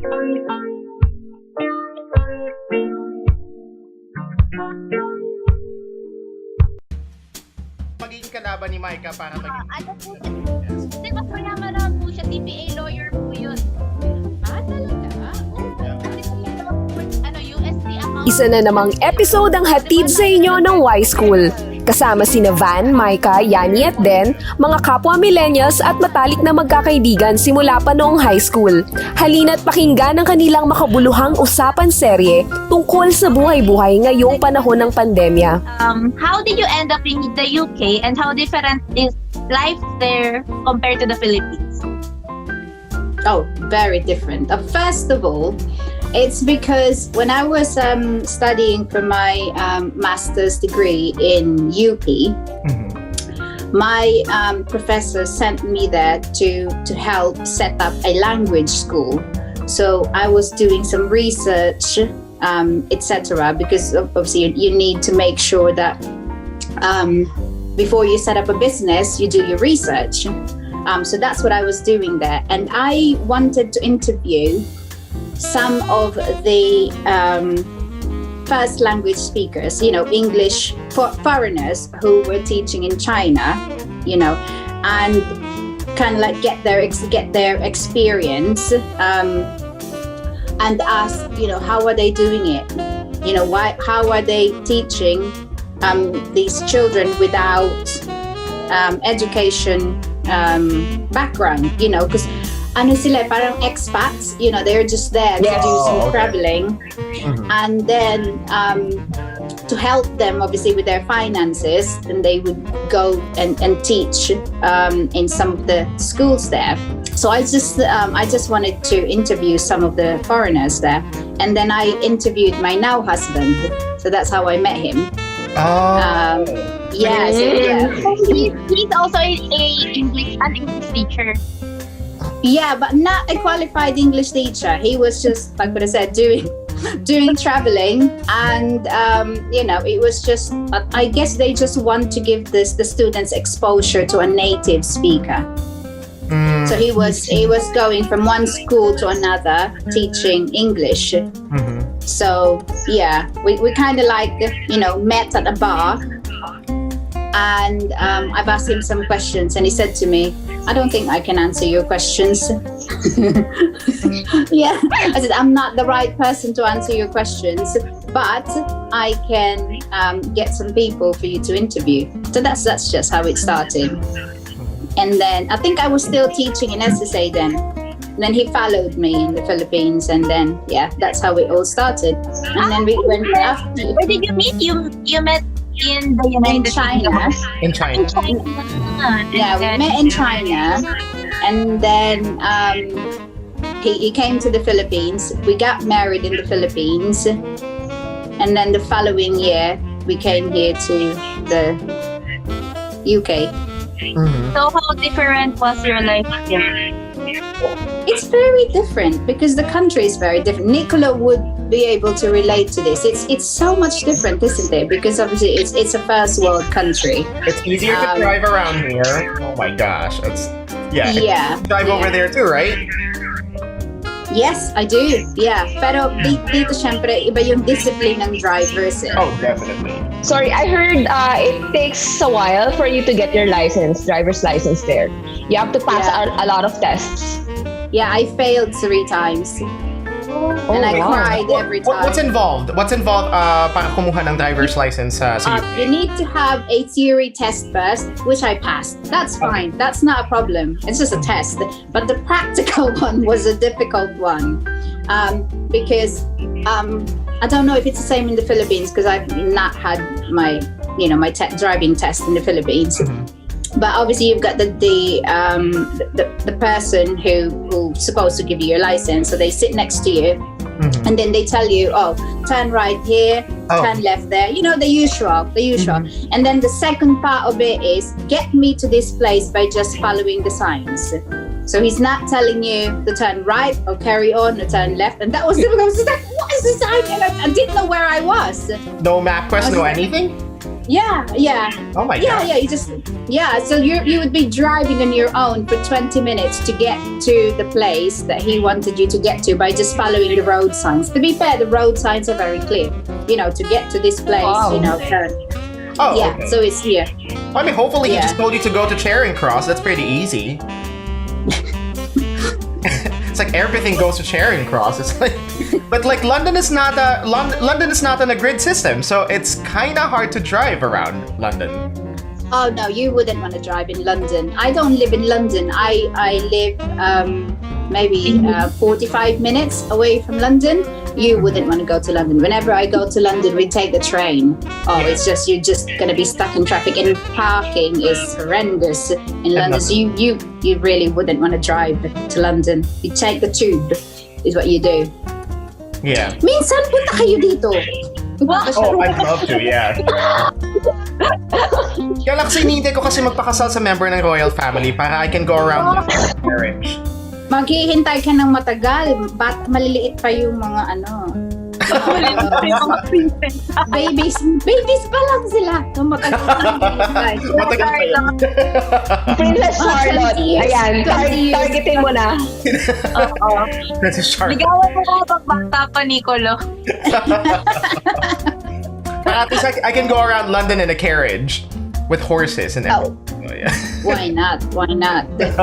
Magiging kalaban ni Micah para maging... Ano po siya? Di ba pala po siya? TPA lawyer po yun. Talaga? Ano, USD account? Isa na namang episode ang hatid sa inyo ng YSchool. Kasama sina Van, Micah, Yani at Den, mga kapwa millennials at matalik na magkakaibigan simula pa noong high school. Halina't pakinggan ang kanilang makabuluhang usapan serye tungkol sa buhay-buhay ngayong panahon ng pandemya. How did you end up in the UK and how different is life there compared to the Philippines? Oh, very different. First of all, it's because when I was studying for my master's degree in UP, my professor sent me there to help set up a language school. So I was doing some research, etc. Because obviously you need to make sure that before you set up a business, you do your research. So that's what I was doing there. And I wanted to interview some of the first language speakers, English foreigners who were teaching in China, and kind of like get their experience, and ask, how are they doing it? How are they teaching these children without education background? Because sila parang expats, they're just there to do some traveling, and then to help them obviously with their finances, and they would go and teach in some of the schools there. So I just wanted to interview some of the foreigners there, and then I interviewed my now husband. So that's how I met him. Yeah. He's also an English teacher. Yeah, but not a qualified English teacher. He was just, like what I said, doing traveling, and it was just. I guess they just want to give the students exposure to a native speaker. So he was going from one school to another teaching English. So yeah, we kind of like met at a bar, and I've asked him some questions, and he said to me, I don't think I can answer your questions. Yeah, I said, I'm not the right person to answer your questions, but I can get some people for you to interview. So that's just how it started. And then I think I was still teaching in SSA then. And then he followed me in the Philippines, and then that's how it all started. And then we went after. Where did you meet? You met in the United China. In China. Yeah, we met in China, and then he came to the Philippines. We got married in the Philippines, and then the following year we came here to the UK. So how different was your life here? It's very different because the country is very different. Nicola would be able to relate to this. It's so much different, isn't it? Because obviously it's a first world country. It's easier to drive around here. Oh my gosh, Yeah. Drive over there too, right? Yes, I do. Yeah. Pero dito syempre iba yung discipline ng drivers. Oh, definitely. Sorry, I heard it takes a while for you to get your driver's license there. You have to pass a lot of tests. Yeah, I failed 3 times. And I cried every time. What's involved? Para kumuha ng driver's license sa UK? You need to have a theory test first, which I passed. That's fine. That's not a problem. It's just a test. But the practical one was a difficult one. Because I don't know if it's the same in the Philippines, because I've not had my driving test in the Philippines. But obviously you've got the person who's supposed to give you your license. So they sit next to you, and then they tell you, turn right here, turn left there. The usual. And then the second part of it is get me to this place by just following the signs. So he's not telling you to turn right or carry on or turn left. And that was difficult. I was just like, what is this sign? And I didn't know where I was. No map quest, no anything? Yeah. Oh my Yeah, god. yeah, so you would be driving on your own for 20 minutes to get to the place that he wanted you to get to by just following the road signs. To be fair, the road signs are very clear. To get to this place, Wow. turn. Oh, Yeah, okay. so it's here. I mean, hopefully he Yeah. just told you to go to Charing Cross. That's pretty easy. It's like everything goes to Charing Cross. It's like, but like London is not on a grid system, so it's kind of hard to drive around London. Oh no, you wouldn't want to drive in London. I don't live in London. I live maybe 45 minutes away from London. You wouldn't want to go to London. Whenever I go to London, we take the train. Oh, it's just you're just gonna be stuck in traffic, and parking is horrendous in London. So you really wouldn't want to drive to London. You take the tube, is what you do. Yeah. Minsan punta kayo dito. Oh, I'd love to, yeah. Kaya lang kasi hinihintay ko kasi magpakasal sa member ng royal family para I can go around with marriage. Maghihintay ka ng matagal. Maliliit pa yung mga babies pa lang sila. So, matagal Matagal pa yun. Princess Charlotte. 20 years. Ayan, 20 years. targetin mo na. That's a sharp. Ligawan mo na pagbata pa, Nicolo. At least I can go around London in a carriage with horses and everything. Oh, yeah. Why not?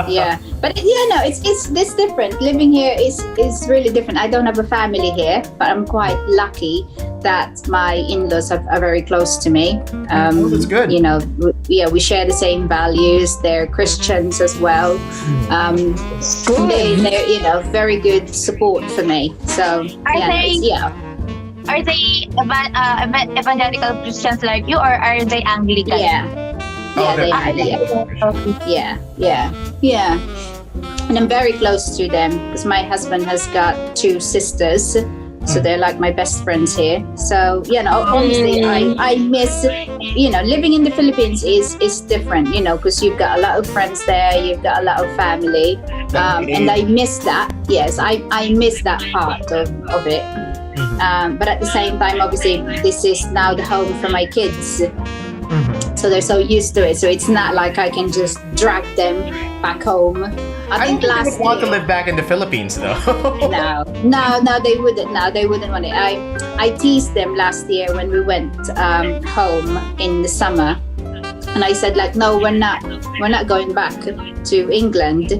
Yeah, but it's different. Living here is really different. I don't have a family here, but I'm quite lucky that my in-laws are very close to me. That's good. We share the same values. They're Christians as well. They're very good support for me. So Are they evangelical Christians like you, or are they Anglican? Yeah, they are. Yeah. And I'm very close to them because my husband has got 2 sisters, so they're like my best friends here. So obviously I miss living in the Philippines is different, because you've got a lot of friends there, you've got a lot of family, and I miss that. Yes, I miss that part of it. But at the same time, obviously, this is now the home for my kids. So they're so used to it. So it's not like I can just drag them back home. I think don't last think want to year. live back in the Philippines though. No, they wouldn't. No, they wouldn't want it. I teased them last year when we went home in the summer, and I said like, no, we're not going back to England.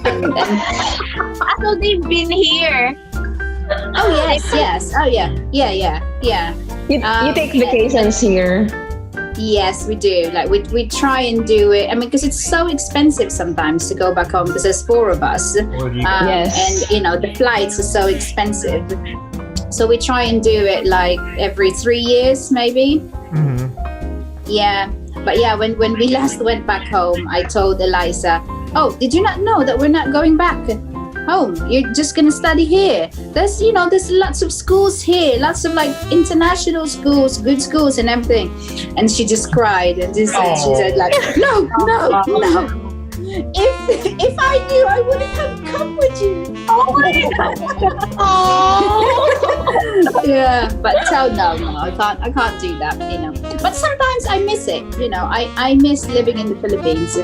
And So they've been here. oh yes. Oh yeah. You take vacations here. Yes, we do. Like we try and do it. I mean, because it's so expensive sometimes to go back home because there's 4 of us. Yes. And the flights are so expensive. So we try and do it like every 3 years, maybe. Yeah. But yeah, when we last went back home, I told Eliza, "Oh, did you not know that we're not going back home? You're just gonna study here. There's lots of schools here, lots of like international schools, good schools and everything." And she just cried and she said like, no. If I knew, I wouldn't have come with you. Oh my God. Yeah, but no, I can't do that. But sometimes I miss it. I miss living in the Philippines.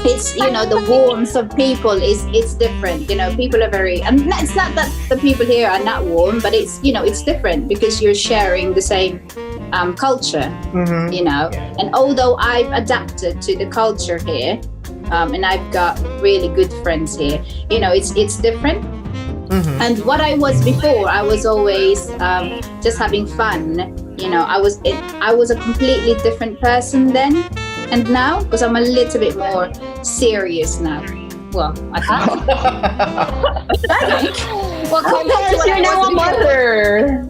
It's the warmth of people is different. People are very, and it's not that the people here are not warm, but it's it's different because you're sharing the same culture. And although I've adapted to the culture here, and I've got really good friends here, it's different. And what I was before, I was always just having fun. I was a completely different person then. And now, because I'm a little bit more serious now. Well, I think. Well, compared to when You're I now was a before. mother.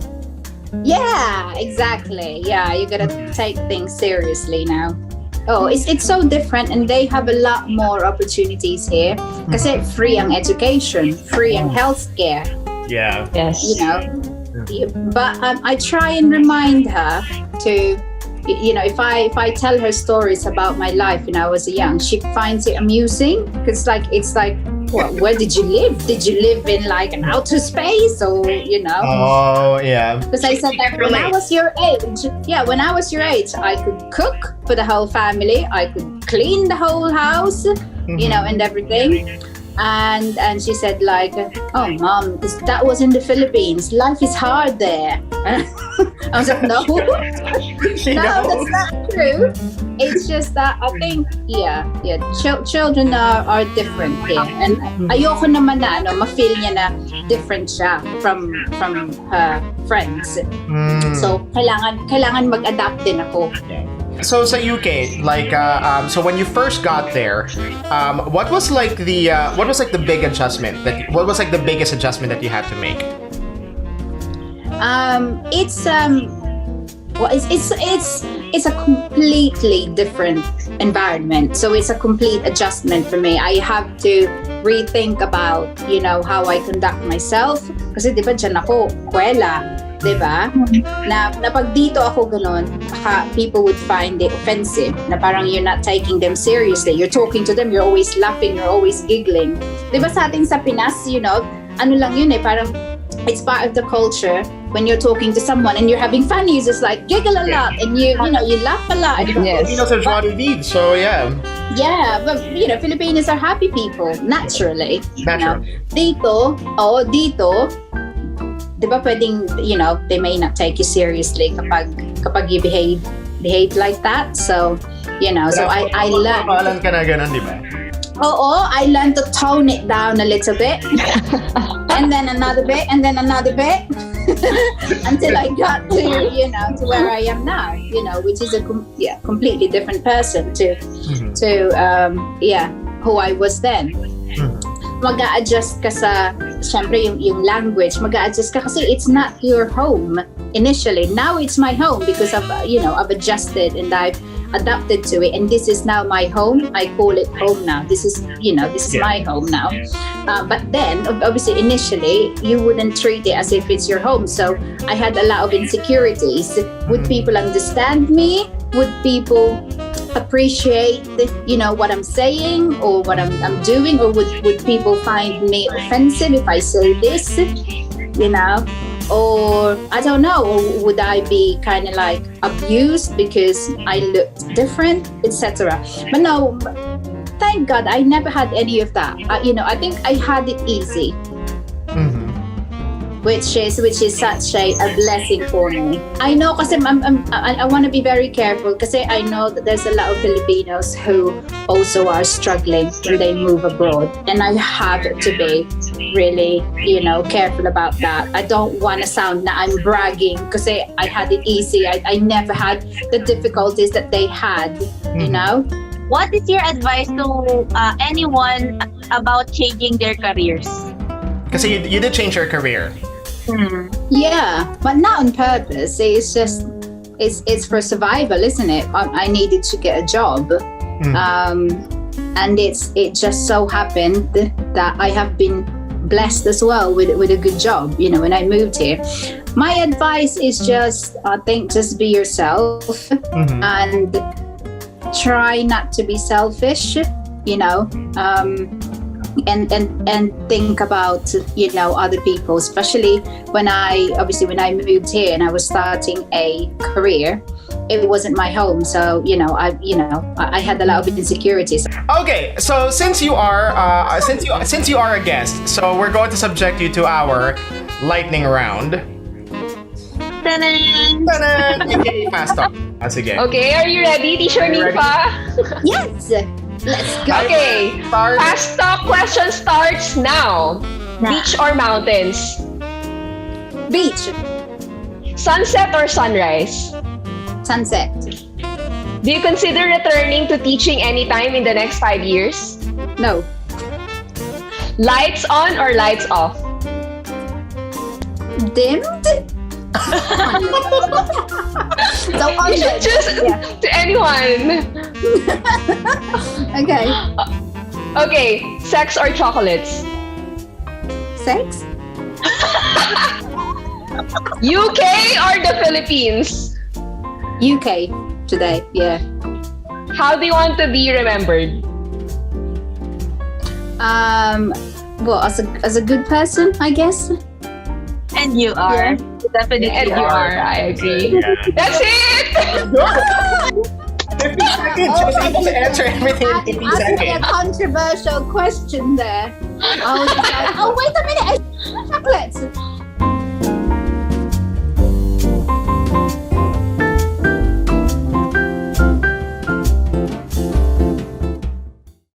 Yeah, exactly. Yeah, you gotta take things seriously now. Oh, it's so different, and they have a lot more opportunities here. Kasi free ang education, free ang healthcare. Yeah. Yes. But I try and remind her to. If I tell her stories about my life when I was young, she finds it amusing because it's like where did you live? Did you live in like an outer space, or Oh, yeah. Because I said that when I was your age, I could cook for the whole family. I could clean the whole house, and everything. And she said like, oh mom, that was in the Philippines. Life is hard there. I was like, no, that's not true. It's just that I think, children are different here. And ayoko naman na, ma-feel niya na different siya from her friends. So, kailangan mag-adapt din ako. So sa UK, like, so when you first got there, what was like the big adjustment what was like the biggest adjustment that you had to make? It's a completely different environment. So it's a complete adjustment for me. I have to rethink about, how I conduct myself. Kasi di ba dyan ako, kwela. Diba? Na pag dito ako ganun, people would find it offensive. Na parang you're not taking them seriously. You're talking to them, you're always laughing, you're always giggling. Diba sa atin sa Pinas, ano lang yun parang it's part of the culture. When you're talking to someone and you're having fun, you just like giggle a lot and you laugh a lot. Yes. Filipinos are joie de vivre, so yeah. Yeah, but Filipinos are happy people naturally. Naturally. Dito, di ba pwedeng, they may not take you seriously kapag you behave like that. So, so I learned. Papalan ka na ganun, di ba? I learned to tone it down a little bit. And then another bit, and then another bit. Until I got to where I am now, which is a completely different person to who I was then. Mag-a-adjust ka sa, syempre yung language, mag-a-adjust ka kasi it's not your home initially. Now it's my home because I've adjusted and I've adapted to it, and this is now my home. I call it home now. This is my home now. But then, obviously, initially, you wouldn't treat it as if it's your home. So I had a lot of insecurities. Would people understand me? Would people appreciate what I'm saying or what I'm doing, or would people find me offensive if I say this, or I don't know, or would I be kind of like abused because I looked different, etc. But no, thank God I never had any of that. I think I had it easy. Which is such a blessing for me. I know kasi I want to be very careful kasi I know that there's a lot of Filipinos who also are struggling when they move abroad, and I have to be really careful about that. I don't want to sound na I'm bragging kasi I had it easy. I never had the difficulties that they had. What is your advice to anyone about changing their careers? Kasi you did change your career. Yeah, but not on purpose. It's just it's for survival, isn't it? I needed to get a job, and it just so happened that I have been blessed as well with a good job. When I moved here, my advice is just I think just be yourself and try not to be selfish. And think about other people, especially when I moved here and I was starting a career. It wasn't my home, so I had a lot of insecurities. Okay, so since you are a guest, so we're going to subject you to our lightning round. Ta-da! Okay, fast talk. Sige. Okay, are you ready, Teacher Nympha? Yes. Let's go. Okay, fast talk question starts now. Beach or mountains? Beach. Sunset or sunrise? Sunset. Do you consider returning to teaching anytime in the next 5 years? No. Lights on or lights off? Dimmed. So on You should choose to anyone. Okay. Okay, sex or chocolates? Sex. UK or the Philippines? UK today. Yeah. How do you want to be remembered? Well, as a good person, I guess. And you are. Definitely And you are. I agree. Yeah. That's it! 50 seconds. She was able to answer everything in 50 Asking a seconds. controversial question there. I was like, oh, wait a